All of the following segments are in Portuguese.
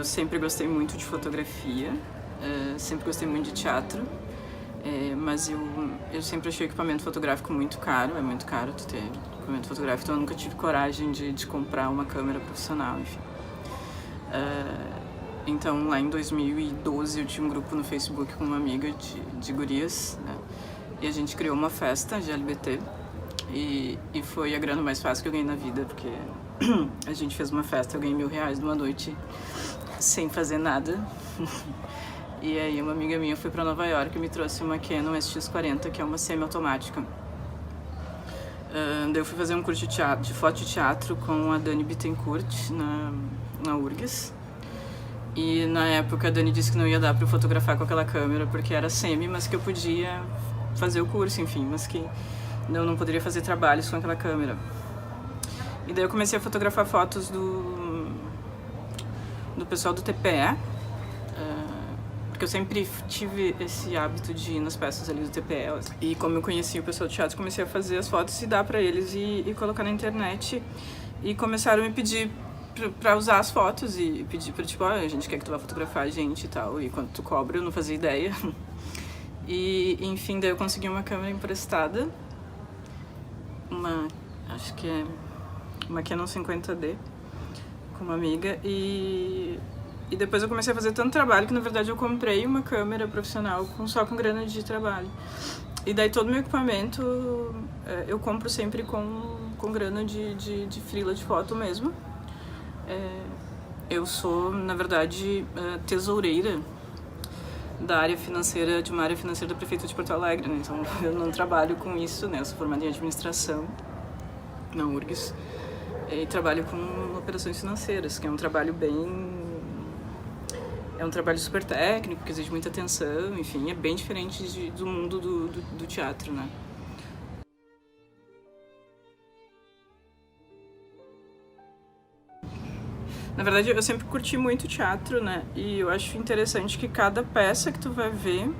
sempre gostei muito de fotografia, sempre gostei muito de teatro, mas eu sempre achei o equipamento fotográfico muito caro, é muito caro tu ter equipamento fotográfico, então eu nunca tive coragem de comprar uma câmera profissional, enfim. Então lá em 2012 eu tinha um grupo no Facebook com uma amiga de gurias, né? E a gente criou uma festa de LBT e foi a grana mais fácil que eu ganhei na vida, porque a gente fez uma festa, eu ganhei R$1.000 numa noite sem fazer nada. E aí uma amiga minha foi pra Nova York e me trouxe uma Canon SX40, que é uma semi-automática. Daí eu fui fazer um curso de foto de teatro com a Dani Bittencourt na URGS. E na época a Dani disse que não ia dar pra eu fotografar com aquela câmera porque era semi, mas que eu podia fazer o curso, enfim, mas que eu não poderia fazer trabalhos com aquela câmera. E daí eu comecei a fotografar fotos do pessoal do TPE, porque eu sempre tive esse hábito de ir nas peças ali do TPE. E como eu conhecia o pessoal do teatro, comecei a fazer as fotos e dar pra eles e colocar na internet. E começaram a me pedir pra usar as fotos e pedir pra, tipo, a gente quer que tu vá fotografar a gente e tal. E quanto tu cobra, eu não fazia ideia. E, enfim, daí eu consegui uma câmera emprestada. Acho que é uma Canon 50D com uma amiga. E depois eu comecei a fazer tanto trabalho que, na verdade, eu comprei uma câmera profissional só com grana de trabalho. E daí todo o meu equipamento eu compro sempre com grana de freela de foto mesmo. Eu sou, na verdade, tesoureira da área financeira, de uma área financeira da Prefeitura de Porto Alegre, né? Então eu não trabalho com isso, né? Eu sou formada em administração na URGS e trabalho com operações financeiras, que é um trabalho é um trabalho super técnico, que exige muita atenção, enfim, é bem diferente do mundo do teatro, né? Na verdade, eu sempre curti muito teatro, né? E eu acho interessante que cada peça que tu vai ver,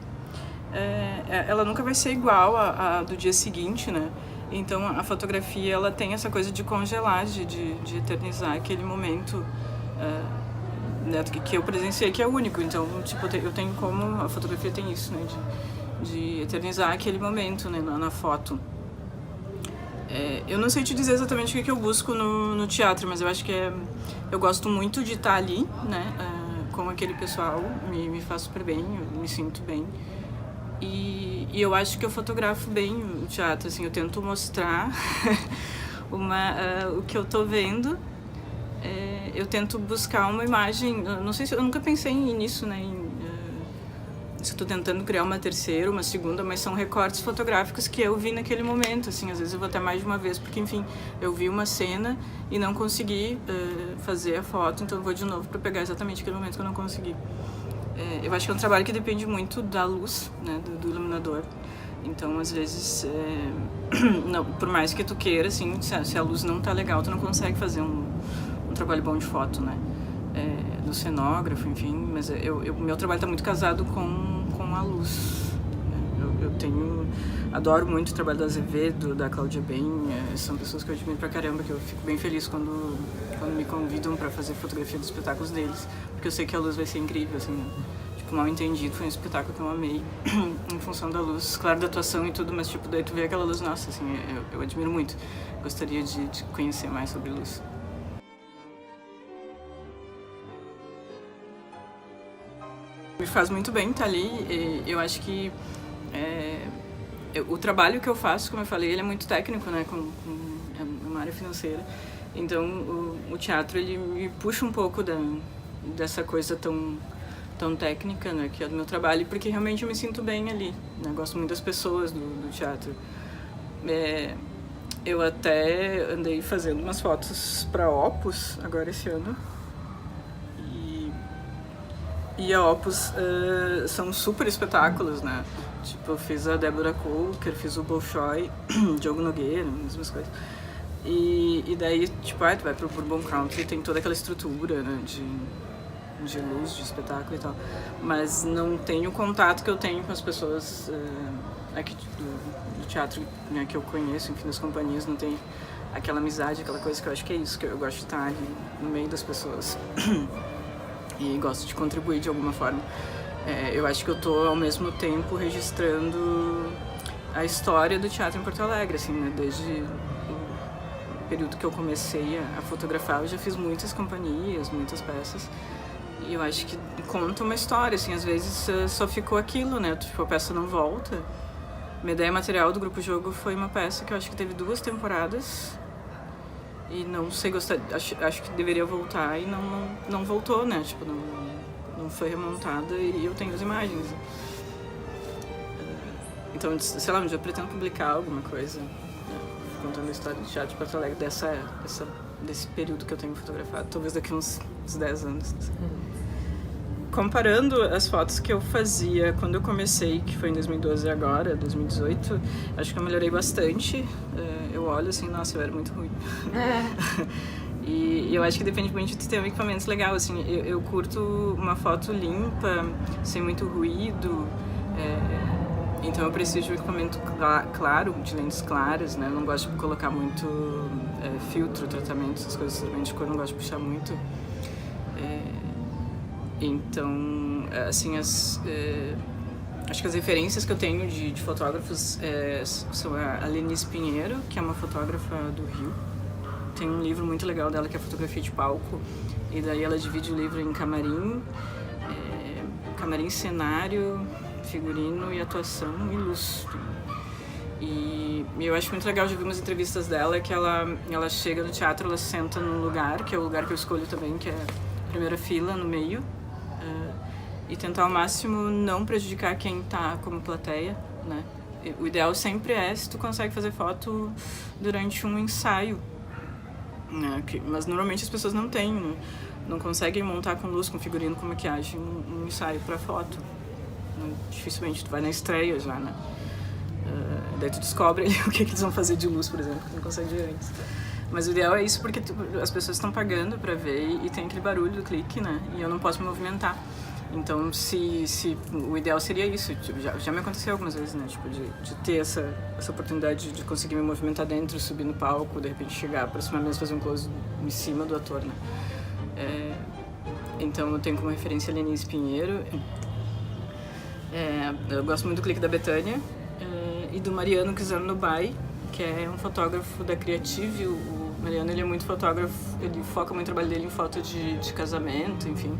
ela nunca vai ser igual a do dia seguinte, né? Então, a fotografia, ela tem essa coisa de congelar, de eternizar aquele momento né, que eu presenciei, que é único. Então, tipo, eu tenho como... A fotografia tem isso, né? De eternizar aquele momento, né? Na foto. Eu não sei te dizer exatamente o que eu busco no teatro, mas eu acho que eu gosto muito de estar ali, né, com aquele pessoal, me faz super bem, eu me sinto bem. E eu acho que eu fotografo bem o teatro, assim, eu tento mostrar o que eu tô vendo, eu tento buscar uma imagem, não sei se eu nunca pensei nisso, né, se eu tô tentando criar uma terceira, uma segunda, mas são recortes fotográficos que eu vi naquele momento, assim, às vezes eu vou até mais de uma vez, porque, enfim, eu vi uma cena e não consegui fazer a foto, então eu vou de novo para pegar exatamente aquele momento que eu não consegui. Eu acho que é um trabalho que depende muito da luz, né, do iluminador, então, às vezes, não, por mais que tu queira, assim, se a luz não tá legal, tu não consegue fazer um trabalho bom de foto, né, do cenógrafo, enfim, mas meu trabalho tá muito casado com a luz. Adoro muito o trabalho da Azevedo, da Cláudia Ben, são pessoas que eu admiro pra caramba, que eu fico bem feliz quando me convidam pra fazer fotografia dos espetáculos deles, porque eu sei que a luz vai ser incrível, assim, né? Tipo, Mal Entendido foi um espetáculo que eu amei, em função da luz, claro, da atuação e tudo, mas tipo, daí tu vê aquela luz, nossa, assim, eu admiro muito, gostaria de conhecer mais sobre luz. Me faz muito bem estar ali, eu acho que o trabalho que eu faço, como eu falei, ele é muito técnico, né, é uma área financeira, então o teatro ele me puxa um pouco dessa coisa tão técnica, né, que é do meu trabalho, porque realmente eu me sinto bem ali, né, gosto muito das pessoas do teatro. Eu até andei fazendo umas fotos para Opus agora esse ano. E a Opus são super espetáculos, né? Tipo, eu fiz a Débora Coker, fiz o Bolshoi, Diogo Nogueira, mesmas coisas. E daí, tipo, tu vai pro Bourbon Country, tem toda aquela estrutura, né? De luz, de espetáculo e tal. Mas não tem o contato que eu tenho com as pessoas aqui do teatro, né, que eu conheço, enfim, das companhias. Não tem aquela amizade, aquela coisa que eu acho que é isso, que eu gosto de estar ali no meio das pessoas. e gosto de contribuir de alguma forma. Eu acho que eu tô ao mesmo tempo registrando a história do teatro em Porto Alegre, assim, né? Desde o período que eu comecei a fotografar, eu já fiz muitas companhias, muitas peças. E eu acho que conta uma história, assim, às vezes só ficou aquilo, né? Tipo, a peça não volta. Minha ideia material do Grupo Jogo foi uma peça que eu acho que teve 2 temporadas. E não sei gostar, acho que deveria voltar e não voltou, né? Tipo, não foi remontada e eu tenho as imagens. Então, sei lá, um dia eu pretendo publicar alguma coisa, né, contando a história do teatro de Porto Alegre desse período que eu tenho fotografado, talvez daqui uns 10 anos. Comparando as fotos que eu fazia quando eu comecei, que foi em 2012 e agora, 2018, acho que eu melhorei bastante. Eu olho assim, nossa, eu era muito ruim. E eu acho que depende muito de ter um equipamento legal, assim. Eu curto uma foto limpa, sem muito ruído. Então eu preciso de um equipamento claro, de lentes claras, né? Eu não gosto de colocar muito filtro, tratamento, essas coisas de cor, eu não gosto de puxar muito. Então, assim, acho que as referências que eu tenho de fotógrafos são a Lenice Pinheiro, que é uma fotógrafa do Rio. Tem um livro muito legal dela que é Fotografia de Palco, e daí ela divide o livro em camarim, cenário, figurino e atuação e luz. E eu acho muito legal, já vi umas entrevistas dela, que ela chega no teatro, ela senta num lugar, que é o lugar que eu escolho também, que é a primeira fila, no meio, e tentar ao máximo não prejudicar quem tá como plateia, né? O ideal sempre se tu consegue fazer foto durante um ensaio, né? Mas normalmente as pessoas não têm, né? Não conseguem montar com luz, com figurino, com maquiagem, um ensaio pra foto. Dificilmente tu vai na estreia já, né? Daí tu descobre o que eles vão fazer de luz, por exemplo, que tu não consegue ver antes. Mas o ideal é isso porque as pessoas estão pagando pra ver e tem aquele barulho do clique, né? E eu não posso me movimentar. Então, o ideal seria isso. Tipo, já me aconteceu algumas vezes, né? Tipo, de ter essa oportunidade de conseguir me movimentar dentro, subir no palco, de repente chegar, aproximar mesmo, fazer um close em cima do ator, né? Então, eu tenho como referência a Lenice Pinheiro. Eu gosto muito do clique da Betânia e do Mariano Kizarnobai, que é um fotógrafo da Creative. O Mariano, ele é muito fotógrafo, ele foca muito o trabalho dele em foto de casamento, enfim.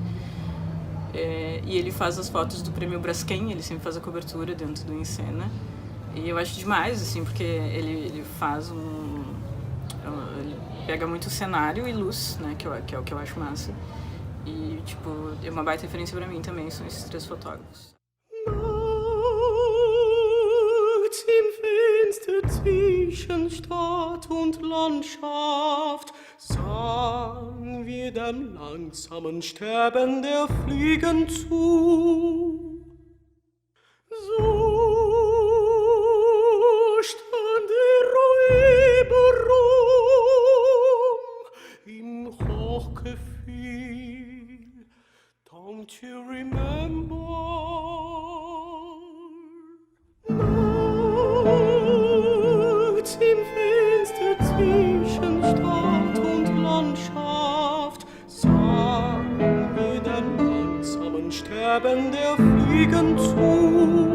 E ele faz as fotos do Prêmio Braskem, ele sempre faz a cobertura dentro do Encena. E eu acho demais, assim, porque ele faz ele pega muito cenário e luz, né, que é o que eu acho massa. E, tipo, é uma baita referência pra mim também, são esses 3 fotógrafos. Im Fenster zwischen Stadt und Landschaft sahen wir dem langsamen Sterben der Fliegen zu. So stand der Räuber im Hochgefühl, don't you remember? Im Fenster zwischen Stadt und Landschaft sahen wir dem langsamen Sterben der Fliegen zu.